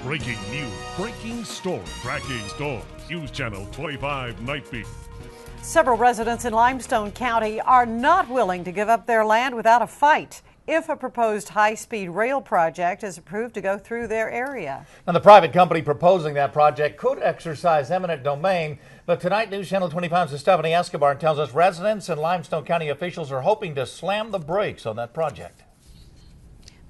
Breaking news, breaking story, tracking storms. News Channel 25 Night Beat. Several residents in Limestone County are not willing to give up their land without a fight if a proposed high-speed rail project is approved to go through their area. Now, the private company proposing that project could exercise eminent domain, but tonight News Channel 25's Stephanie Escobar tells us residents and Limestone County officials are hoping to slam the brakes on that project.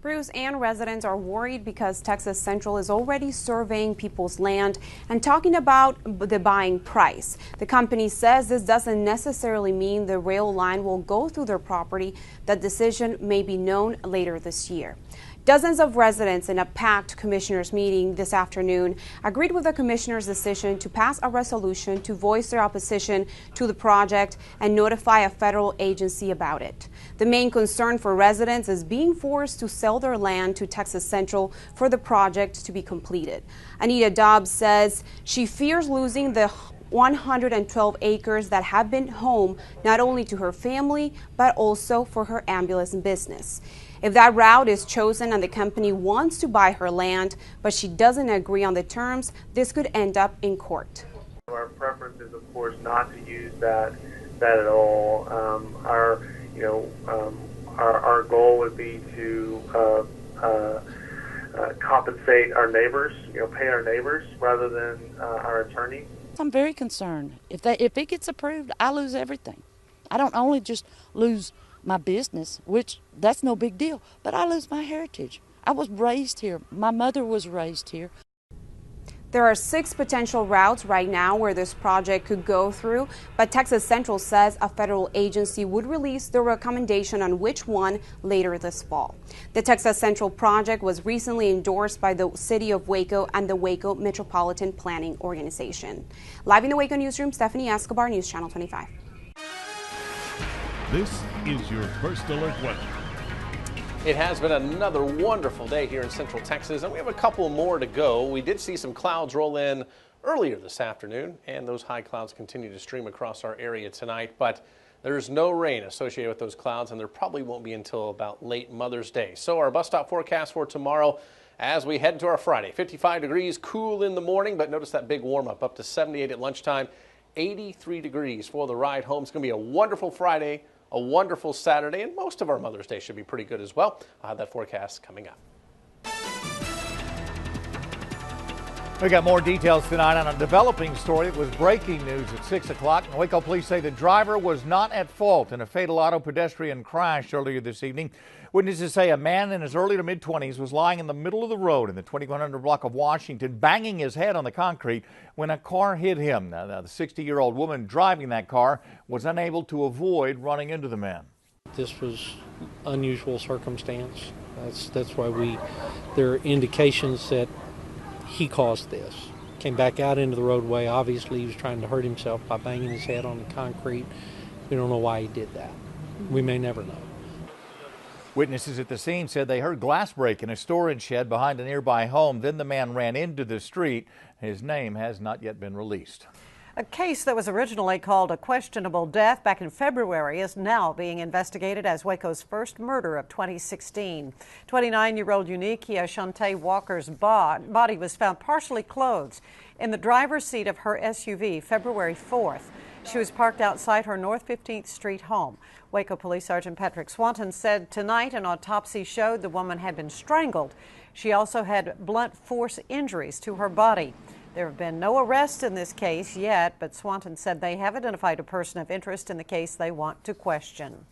Bruce, and residents are worried because Texas Central is already surveying people's land and talking about the buying price. The company says this doesn't necessarily mean the rail line will go through their property. The decision may be known later this year. Dozens of residents in a packed commissioners meeting this afternoon agreed with the commissioners' decision to pass a resolution to voice their opposition to the project and notify a federal agency about it. The main concern for residents is being forced to sell their land to Texas Central for the project to be completed. Anita Dobbs says she fears losing the 112 acres that have been home not only to her family but also for her ambulance business. If that route is chosen and the company wants to buy her land, but she doesn't agree on the terms, this could end up in court. Our preference is, of course, not to use that at all. Our goal would be to compensate our neighbors, pay our neighbors rather than our attorney. I'm very concerned. If it gets approved, I lose everything. I don't only just lose my business, which that's no big deal, but I lose my heritage. I was raised here. My mother was raised here. There are 6 potential routes right now where this project could go through, but Texas Central says a federal agency would release the recommendation on which one later this fall. The Texas Central project was recently endorsed by the city of Waco and the Waco Metropolitan Planning Organization. Live in the Waco newsroom, Stephanie Escobar, News Channel 25. This is your First Alert weather. It has been another wonderful day here in Central Texas, and we have a couple more to go. We did see some clouds roll in earlier this afternoon, and those high clouds continue to stream across our area tonight, but there's no rain associated with those clouds, and there probably won't be until about late Mother's Day. So our bus stop forecast for tomorrow as we head into our Friday. 55 degrees, cool in the morning, but notice that big warm up to 78 at lunchtime, 83 degrees for the ride home. It's going to be a wonderful Friday, a wonderful Saturday, and most of our Mother's Day should be pretty good as well. I'll have that forecast coming up. We got more details tonight on a developing story. It was breaking news at 6 o'clock. Waco police say the driver was not at fault in a fatal auto pedestrian crash earlier this evening. Witnesses say a man in his early to mid-20s was lying in the middle of the road in the 2100 block of Washington, banging his head on the concrete when a car hit him. Now, the 60-year-old woman driving that car was unable to avoid running into the man. This was unusual circumstance. That's why there are indications that he caused this. Came back out into the roadway. Obviously, he was trying to hurt himself by banging his head on the concrete. We don't know why he did that. We may never know. Witnesses at the scene said they heard glass break in a storage shed behind a nearby home. Then the man ran into the street. His name has not yet been released. A case that was originally called a questionable death back in February is now being investigated as Waco's first murder of 2016. 29-year-old Unikia Shante Walker's body was found partially clothed in the driver's seat of her SUV February 4th. She was parked outside her North 15th Street home. Waco Police Sergeant Patrick Swanton said tonight an autopsy showed the woman had been strangled. She also had blunt force injuries to her body. There have been no arrests in this case yet, but Swanton said they have identified a person of interest in the case they want to question.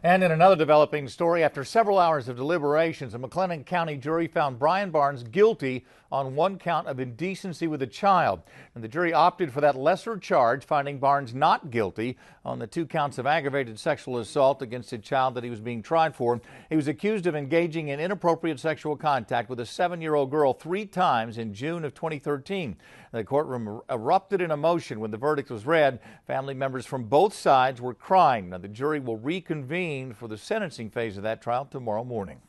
And in another developing story, after several hours of deliberations, a McLennan County jury found Brian Barnes guilty on one count of indecency with a child. And the jury opted for that lesser charge, finding Barnes not guilty on the 2 counts of aggravated sexual assault against a child that he was being tried for. He was accused of engaging in inappropriate sexual contact with a 7-year-old girl 3 times in June of 2013. The courtroom erupted in emotion when the verdict was read. Family members from both sides were crying. Now, the jury will reconvene for the sentencing phase of that trial tomorrow morning.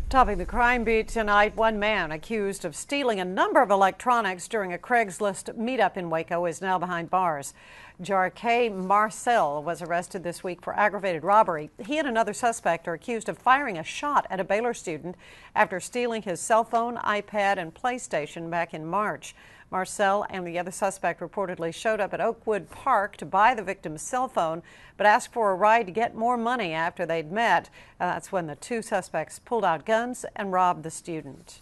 Topping the crime beat tonight, one man accused of stealing a number of electronics during a Craigslist meetup in Waco is now behind bars. Jarque Marcel was arrested this week for aggravated robbery. He and another suspect are accused of firing a shot at a Baylor student after stealing his cell phone, iPad, and PlayStation back in March. Marcel and the other suspect reportedly showed up at Oakwood Park to buy the victim's cell phone, but asked for a ride to get more money after they'd met. That's when the two suspects pulled out guns and robbed the student.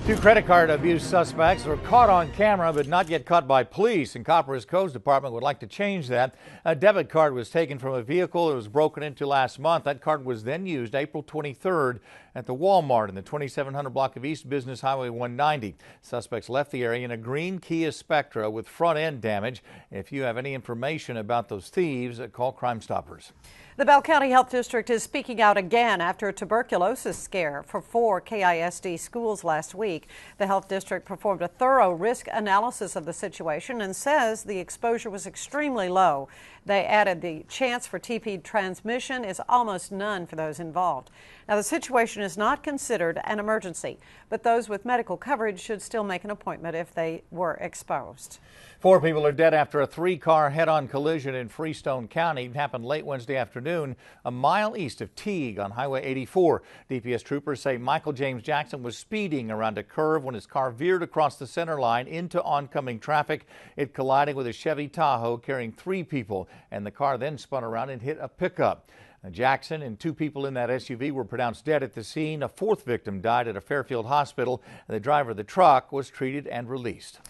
Two credit card abuse suspects were caught on camera but not yet caught by police, and Copper's Coast Department would like to change that. A debit card was taken from a vehicle that was broken into last month. That card was then used April 23rd at the Walmart in the 2700 block of East Business Highway 190. Suspects left the area in a green Kia Spectra with front end damage. If you have any information about those thieves, call Crime Stoppers. The Bell County Health District is speaking out again after a tuberculosis scare for 4 KISD schools last week. The health district performed a thorough risk analysis of the situation and says the exposure was extremely low. They added the chance for TB transmission is almost none for those involved. Now, the situation is not considered an emergency, but those with medical coverage should still make an appointment if they were exposed. 4 people are dead after a 3-car head-on collision in Freestone County. It happened late Wednesday afternoon, a mile east of Teague on Highway 84. DPS troopers say Michael James Jackson was speeding around a curve when his car veered across the center line into oncoming traffic. It collided with a Chevy Tahoe carrying 3 people, and the car then spun around and hit a pickup. Jackson and 2 people in that SUV were pronounced dead at the scene. A 4th victim died at a Fairfield hospital. The driver of the truck was treated and released.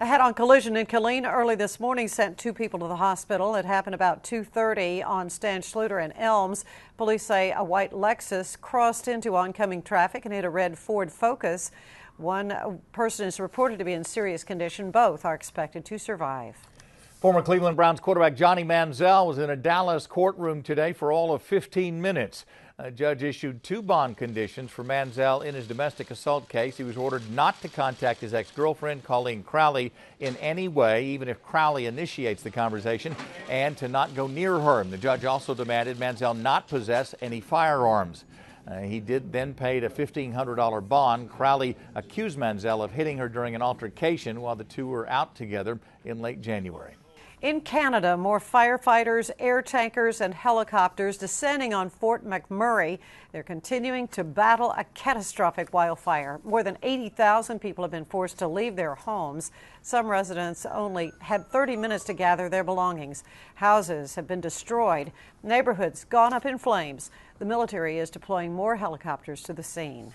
A head-on collision in Killeen early this morning sent 2 people to the hospital. It happened about 2:30 on Stan Schluter and Elms. Police say a white Lexus crossed into oncoming traffic and hit a red Ford Focus. One person is reported to be in serious condition. Both are expected to survive. Former Cleveland Browns quarterback Johnny Manziel was in a Dallas courtroom today for all of 15 minutes. A judge issued 2 bond conditions for Manziel in his domestic assault case. He was ordered not to contact his ex-girlfriend, Colleen Crowley, in any way, even if Crowley initiates the conversation, and to not go near her. The judge also demanded Manziel not possess any firearms. He did then paid a $1,500 bond. Crowley accused Manziel of hitting her during an altercation while the two were out together in late January. In Canada, more firefighters, air tankers, and helicopters descending on Fort McMurray. They're continuing to battle a catastrophic wildfire. More than 80,000 people have been forced to leave their homes. Some residents only had 30 minutes to gather their belongings. Houses have been destroyed, neighborhoods gone up in flames. The military is deploying more helicopters to the scene.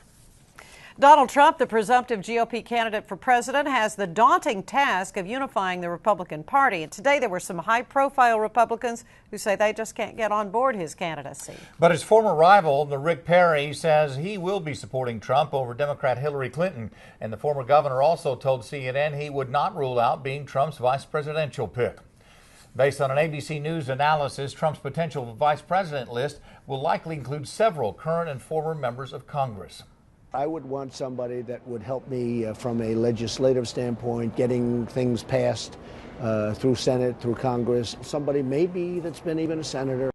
Donald Trump, the presumptive GOP candidate for president, has the daunting task of unifying the Republican Party. And today there were some high-profile Republicans who say they just can't get on board his candidacy. But his former rival, Rick Perry, says he will be supporting Trump over Democrat Hillary Clinton. And the former governor also told CNN he would not rule out being Trump's vice presidential pick. Based on an ABC News analysis, Trump's potential vice president list will likely include several current and former members of Congress. I would want somebody that would help me from a legislative standpoint, getting things passed through Senate, through Congress. Somebody maybe that's been even a senator.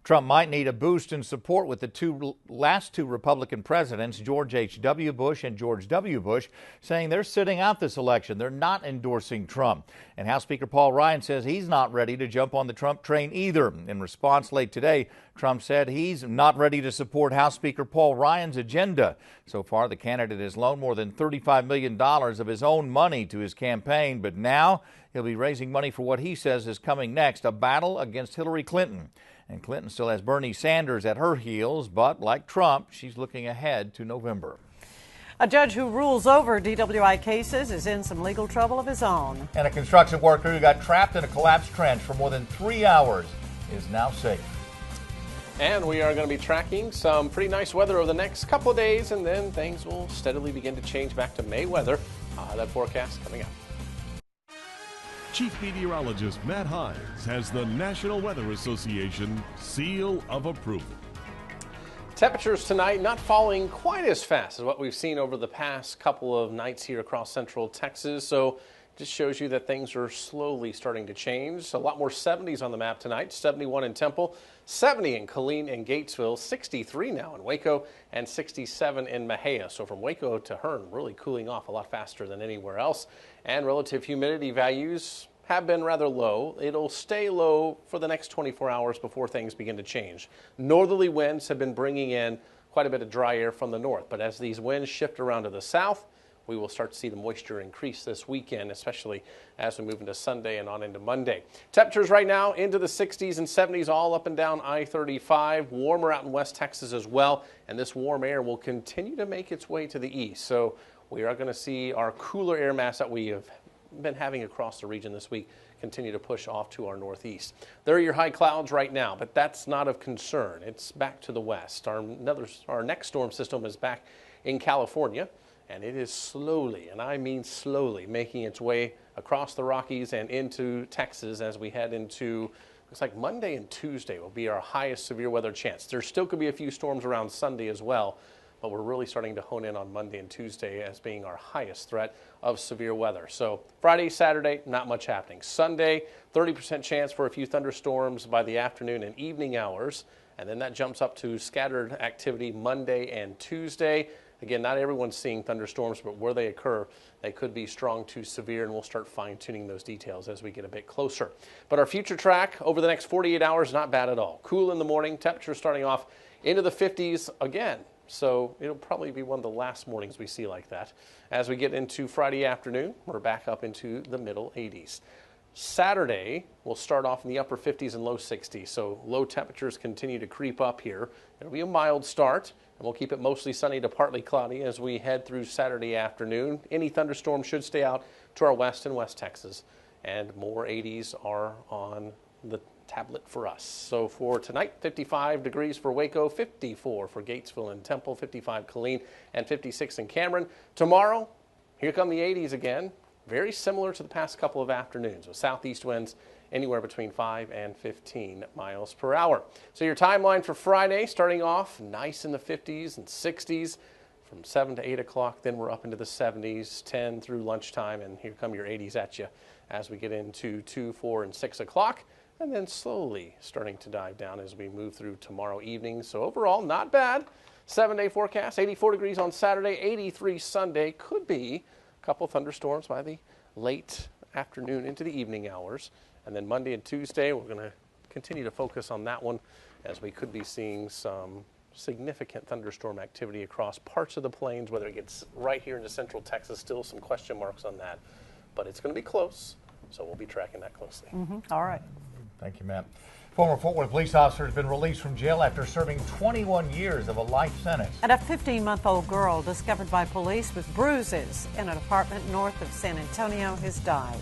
Trump might need a boost in support with the last two Republican presidents, George H.W. Bush and George W. Bush, saying they're sitting out this election. They're not endorsing Trump. And House Speaker Paul Ryan says he's not ready to jump on the Trump train either. In response late today, Trump said he's not ready to support House Speaker Paul Ryan's agenda. So far, the candidate has loaned more than $35 million of his own money to his campaign, but now he'll be raising money for what he says is coming next, a battle against Hillary Clinton. And Clinton still has Bernie Sanders at her heels, but like Trump, she's looking ahead to November. A judge who rules over DWI cases is in some legal trouble of his own. And a construction worker who got trapped in a collapsed trench for more than 3 hours is now safe. And we are going to be tracking some pretty nice weather over the next couple of days, and then things will steadily begin to change back to May weather. That forecast coming up. Chief Meteorologist Matt Hines has the National Weather Association seal of approval. Temperatures tonight not falling quite as fast as what we've seen over the past couple of nights here across central Texas. So just shows you that things are slowly starting to change. A lot more 70s on the map tonight. 71 in Temple, 70 in Killeen and Gatesville, 63 now in Waco, and 67 in Mexia. So from Waco to Hearn, really cooling off a lot faster than anywhere else. And relative humidity values have been rather low. It'll stay low for the next 24 hours before things begin to change. Northerly winds have been bringing in quite a bit of dry air from the north, but as these winds shift around to the south, we will start to see the moisture increase this weekend, especially as we move into Sunday and on into Monday. Temperatures right now into the 60s and 70s all up and down I-35. Warmer out in West Texas as well, and this warm air will continue to make its way to the east. So we are going to see our cooler air mass that we have been having across the region this week continue to push off to our northeast. There are your high clouds right now, but that's not of concern. It's back to the west. Our next storm system is back in California, and it is slowly, and I mean slowly, making its way across the Rockies and into Texas as we head into, looks like Monday and Tuesday will be our highest severe weather chance. There still could be a few storms around Sunday as well, but we're really starting to hone in on Monday and Tuesday as being our highest threat of severe weather. So Friday, Saturday, not much happening. Sunday, 30% chance for a few thunderstorms by the afternoon and evening hours, and then that jumps up to scattered activity Monday and Tuesday. Again, not everyone's seeing thunderstorms, but where they occur, they could be strong to severe, and we'll start fine-tuning those details as we get a bit closer. But our future track over the next 48 hours, not bad at all. Cool in the morning, temperature starting off into the 50s again. So it'll probably be one of the last mornings we see like that. As we get into Friday afternoon, we're back up into the middle 80s. Saturday, we'll start off in the upper 50s and low 60s, so low temperatures continue to creep up here. It'll be a mild start, and we'll keep it mostly sunny to partly cloudy as we head through Saturday afternoon. Any thunderstorms should stay out to our west and West Texas, and more 80s are on the tablet for us. So for tonight, 55 degrees for Waco, 54 for Gatesville and Temple, 55 Killeen, and 56 in Cameron. Tomorrow, here come the 80s again. Very similar to the past couple of afternoons with southeast winds anywhere between 5 and 15 miles per hour. So your timeline for Friday, starting off nice in the 50s and 60s from 7 to 8 o'clock. Then we're up into the 70s, 10 through lunchtime, and here come your 80s at you as we get into 2, 4, and 6 o'clock. And then slowly starting to dive down as we move through tomorrow evening. So overall, not bad. 7-day forecast, 84 degrees on Saturday, 83 Sunday. Could be a couple thunderstorms by the late afternoon into the evening hours. And then Monday and Tuesday, we're going to continue to focus on that one as we could be seeing some significant thunderstorm activity across parts of the plains, whether it gets right here into central Texas, still some question marks on that. But it's going to be close, so we'll be tracking that closely. All right. Thank you, Matt. Former Fort Worth police officer has been released from jail after serving 21 years of a life sentence. And a 15-month-old girl discovered by police with bruises in an apartment north of San Antonio has died.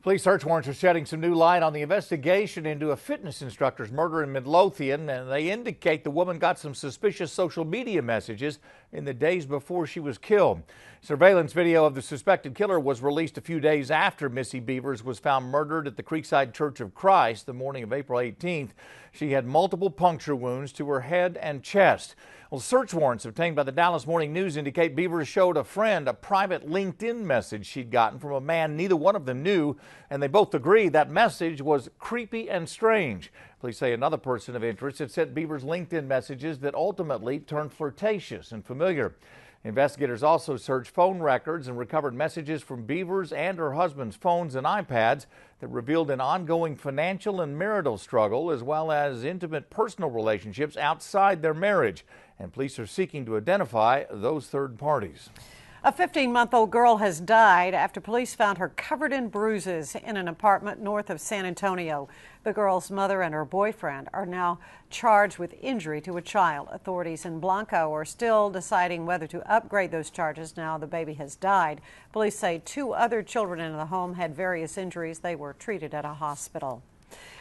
Police search warrants are shedding some new light on the investigation into a fitness instructor's murder in Midlothian, and they indicate the woman got some suspicious social media messages in the days before she was killed. Surveillance video of the suspected killer was released a few days after Missy Beavers was found murdered at the Creekside Church of Christ the morning of April 18th. She had multiple puncture wounds to her head and chest. Well, search warrants obtained by the Dallas Morning News indicate Beavers showed a friend a private LinkedIn message she'd gotten from a man neither one of them knew, and they both agreed that message was creepy and strange. Police say another person of interest had sent Beavers LinkedIn messages that ultimately turned flirtatious and familiar. Investigators also searched phone records and recovered messages from Beavers and her husband's phones and iPads that revealed an ongoing financial and marital struggle, as well as intimate personal relationships outside their marriage. And police are seeking to identify those third parties. A 15-month-old girl has died after police found her covered in bruises in an apartment north of San Antonio. The girl's mother and her boyfriend are now charged with injury to a child. Authorities in Blanco are still deciding whether to upgrade those charges now the baby has died. Police say 2 other children in the home had various injuries. They were treated at a hospital.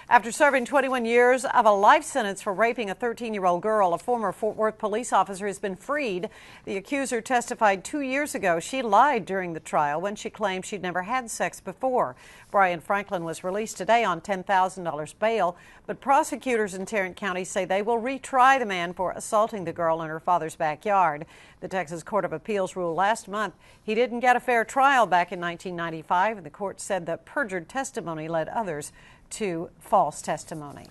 After serving 21 years of a life sentence for raping a 13-year-old girl, a former Fort Worth police officer has been freed. The accuser testified 2 years ago. She lied during the trial when she claimed she'd never had sex before. Brian Franklin was released today on $10,000 bail, but prosecutors in Tarrant County say they will retry the man for assaulting the girl in her father's backyard. The Texas Court of Appeals ruled last month he didn't get a fair trial back in 1995, and the court said that perjured testimony led others to false testimony.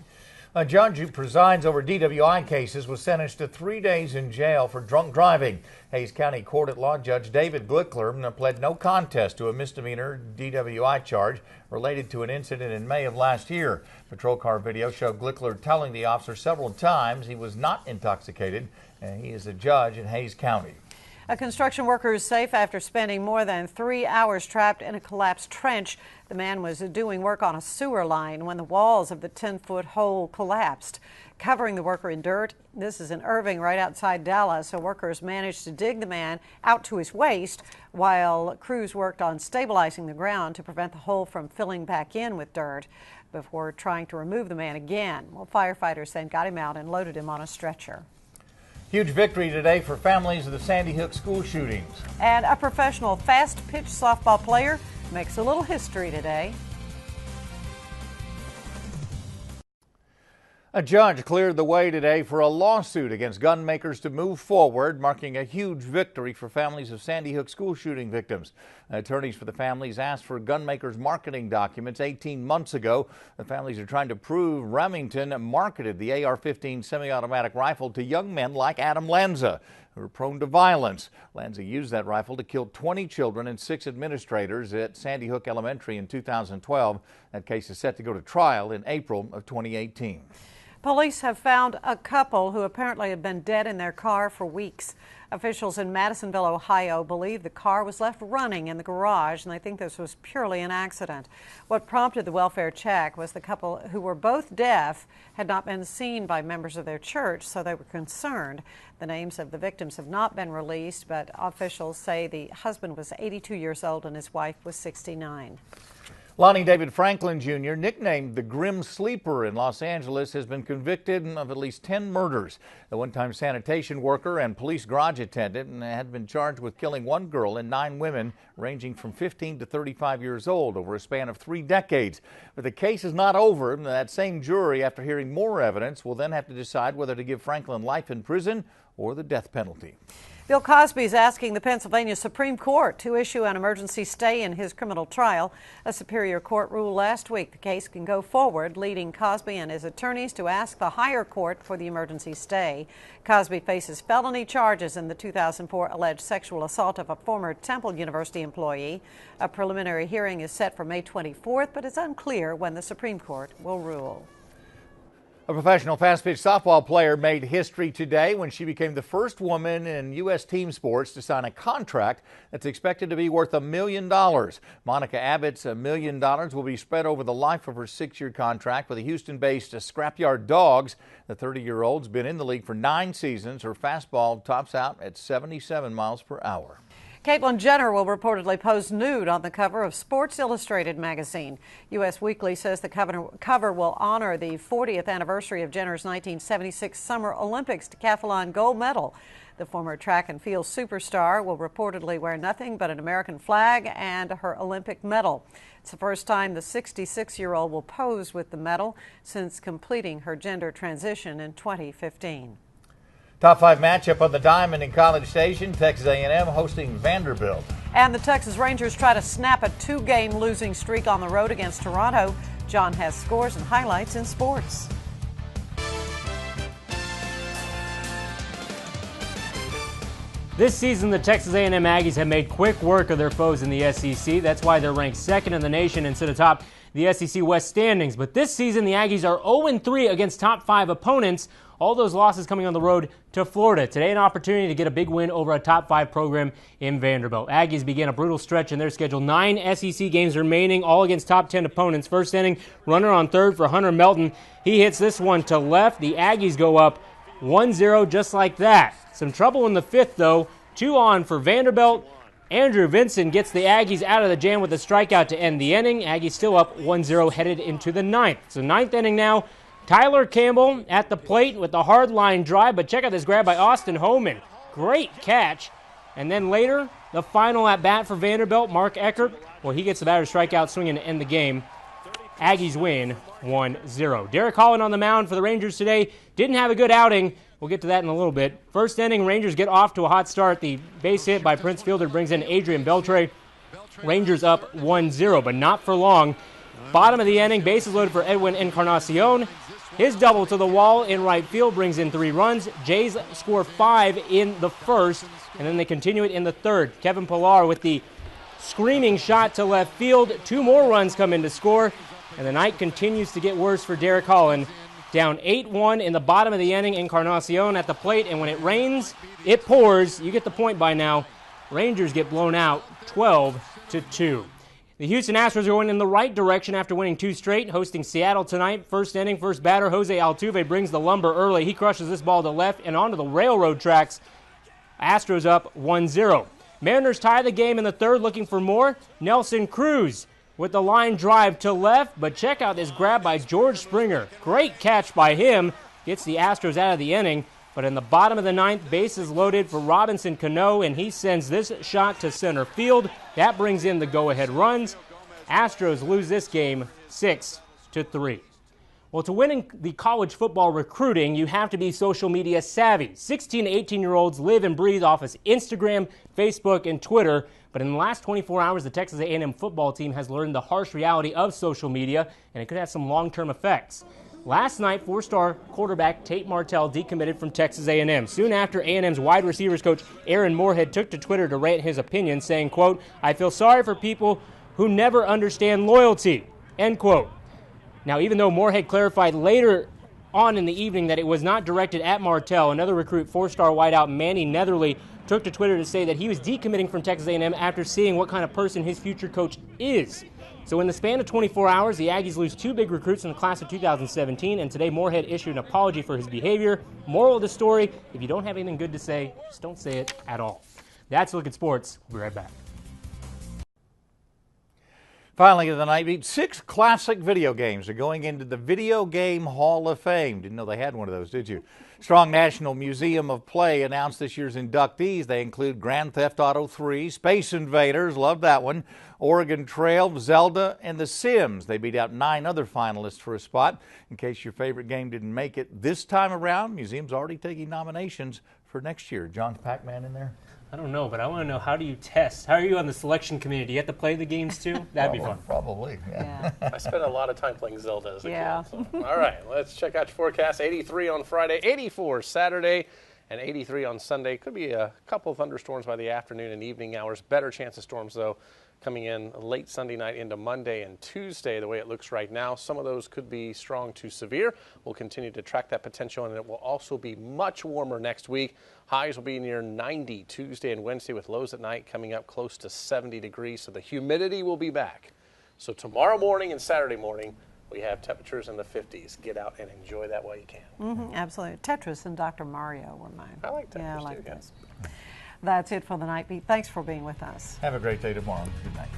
A judge who presides over DWI cases was sentenced to 3 days in jail for drunk driving. Hayes County Court-at-Law Judge David Glickler pled no contest to a misdemeanor DWI charge related to an incident in May of last year. Patrol car video showed Glickler telling the officer several times he was not intoxicated, and he is a judge in Hayes County. A construction worker is safe after spending more than 3 hours trapped in a collapsed trench. The man was doing work on a sewer line when the walls of the 10-foot hole collapsed, covering the worker in dirt. This is in Irving, right outside Dallas. So workers managed to dig the man out to his waist while crews worked on stabilizing the ground to prevent the hole from filling back in with dirt before trying to remove the man again. Well, firefighters then got him out and loaded him on a stretcher. Huge victory today for families of the Sandy Hook school shootings. And a professional fast-pitch softball player makes a little history today. A judge cleared the way today for a lawsuit against gun makers to move forward, marking a huge victory for families of Sandy Hook school shooting victims. Attorneys for the families asked for gun makers' marketing documents 18 months ago. The families are trying to prove Remington marketed the AR-15 semi-automatic rifle to young men like Adam Lanza, who are prone to violence. Lanza used that rifle to kill 20 children and 6 administrators at Sandy Hook Elementary in 2012. That case is set to go to trial in April of 2018. Police have found a couple who apparently had been dead in their car for weeks. Officials in Madisonville, Ohio, believe the car was left running in the garage, and they think this was purely an accident. What prompted the welfare check was the couple, who were both deaf, had not been seen by members of their church, so they were concerned. The names of the victims have not been released, but officials say the husband was 82 years old and his wife was 69. Lonnie David Franklin Jr., nicknamed the Grim Sleeper in Los Angeles, has been convicted of at least 10 murders. The one-time sanitation worker and police garage attendant had been charged with killing 1 girl and 9 women, ranging from 15 to 35 years old, over a span of 3 decades. But the case is not over. That same jury, after hearing more evidence, will then have to decide whether to give Franklin life in prison or the death penalty. Bill Cosby is asking the Pennsylvania Supreme Court to issue an emergency stay in his criminal trial. A Superior Court ruled last week the case can go forward, leading Cosby and his attorneys to ask the higher court for the emergency stay. Cosby faces felony charges in the 2004 alleged sexual assault of a former Temple University employee. A preliminary hearing is set for May 24th, but it's unclear when the Supreme Court will rule. A professional fast-pitch softball player made history today when she became the first woman in U.S. team sports to sign a contract that's expected to be worth $1 million. Monica Abbott's $1 million will be spread over the life of her 6-year contract with the Houston-based Scrapyard Dogs. The 30-year-old's been in the league for 9 seasons. Her fastball tops out at 77 miles per hour. Caitlyn Jenner will reportedly pose nude on the cover of Sports Illustrated magazine. U.S. Weekly says the cover will honor the 40th anniversary of Jenner's 1976 Summer Olympics decathlon gold medal. The former track and field superstar will reportedly wear nothing but an American flag and her Olympic medal. It's the first time the 66-year-old will pose with the medal since completing her gender transition in 2015. Top 5 matchup on the Diamond in College Station. Texas A&M hosting Vanderbilt. And the Texas Rangers try to snap a 2-game losing streak on the road against Toronto. John has scores and highlights in sports. This season, the Texas A&M Aggies have made quick work of their foes in the SEC. That's why they're ranked 2nd in the nation and sit atop the SEC West standings. But this season, the Aggies are 0-3 against top 5 opponents. All those losses coming on the road to Florida. Today, an opportunity to get a big win over a top 5 program in Vanderbilt. Aggies began a brutal stretch in their schedule. 9 SEC games remaining, all against top 10 opponents. First inning, runner on third for Hunter Melton. He hits this one to left. The Aggies go up 1-0 just like that. Some trouble in the 5th, though. 2 on for Vanderbilt. Andrew Vinson gets the Aggies out of the jam with a strikeout to end the inning. Aggies still up 1-0 headed into the ninth. So ninth inning now. Tyler Campbell at the plate with the hard line drive, but check out this grab by Austin Homan. Great catch. And then later, the final at bat for Vanderbilt, Mark Eckert. Well, he gets the batter strikeout swinging to end the game. Aggies win 1-0. Derek Holland on the mound for the Rangers today. Didn't have a good outing. We'll get to that in a little bit. First inning, Rangers get off to a hot start. The base hit by Prince Fielder brings in Adrian Beltre. Rangers up 1-0, but not for long. Bottom of the inning, bases loaded for Edwin Encarnacion. His double to the wall in right field brings in 3 runs. Jays score 5 in the first, and then they continue it in the third. Kevin Pillar with the screaming shot to left field. 2 more runs come in to score, and the night continues to get worse for Derek Holland. Down 8-1 in the bottom of the inning. Encarnacion at the plate, and when it rains, it pours. You get the point by now. Rangers get blown out 12-2. The Houston Astros are going in the right direction after winning 2 straight, hosting Seattle tonight. First inning, first batter, Jose Altuve brings the lumber early. He crushes this ball to left and onto the railroad tracks. Astros up 1-0. Mariners tie the game in the third, looking for more. Nelson Cruz with the line drive to left, but check out this grab by George Springer. Great catch by him. Gets the Astros out of the inning, but in the bottom of the ninth, bases loaded for Robinson Cano, and he sends this shot to center field. That brings in the go-ahead runs. Astros lose this game 6-3. Well, to win the college football recruiting, you have to be social media savvy. 16 to 18-year-olds live and breathe off of Instagram, Facebook, and Twitter. But in the last 24 hours, the Texas A&M football team has learned the harsh reality of social media, and it could have some long-term effects. Last night, 4-star quarterback Tate Martell decommitted from Texas A&M. Soon after, A&M's wide receivers coach Aaron Moorhead took to Twitter to rant his opinion, saying, quote, "I feel sorry for people who never understand loyalty," end quote. Now, even though Moorhead clarified later on in the evening that it was not directed at Martell, another recruit, 4-star wideout Manny Netherly, took to Twitter to say that he was decommitting from Texas A&M after seeing what kind of person his future coach is. So in the span of 24 hours, the Aggies lose 2 big recruits in the class of 2017, and today Moorhead issued an apology for his behavior. Moral of the story, if you don't have anything good to say, just don't say it at all. That's a look at sports. We'll be right back. Finally, of the night beat, 6 classic video games are going into the Video Game Hall of Fame. Didn't know they had one of those, did you? Strong National Museum of Play announced this year's inductees. They include Grand Theft Auto 3, Space Invaders, love that one, Oregon Trail, Zelda, and The Sims. They beat out 9 other finalists for a spot. In case your favorite game didn't make it this time around, museum's already taking nominations for next year. John's Pac-Man in there? I don't know, but I want to know, how do you test? How are you on the selection committee? Do you have to play the games too? That'd be fun. Probably, yeah. I spent a lot of time playing Zelda as a Yeah. kid. So. All right, let's check out your forecast. 83 on Friday, 84 Saturday, and 83 on Sunday. Could be a couple of thunderstorms by the afternoon and evening hours. Better chance of storms, though, coming in late Sunday night into Monday and Tuesday, the way it looks right now. Some of those could be strong to severe. We'll continue to track that potential, and it will also be much warmer next week. Highs will be near 90 Tuesday and Wednesday, with lows at night coming up close to 70 degrees, so the humidity will be back. So tomorrow morning and Saturday morning, we have temperatures in the 50s. Get out and enjoy that while you can. Absolutely. Tetris and Dr. Mario were mine. I like Tetris, yeah, I like too, those. That's it for the Night Beat. Thanks for being with us. Have a great day tomorrow. Good night.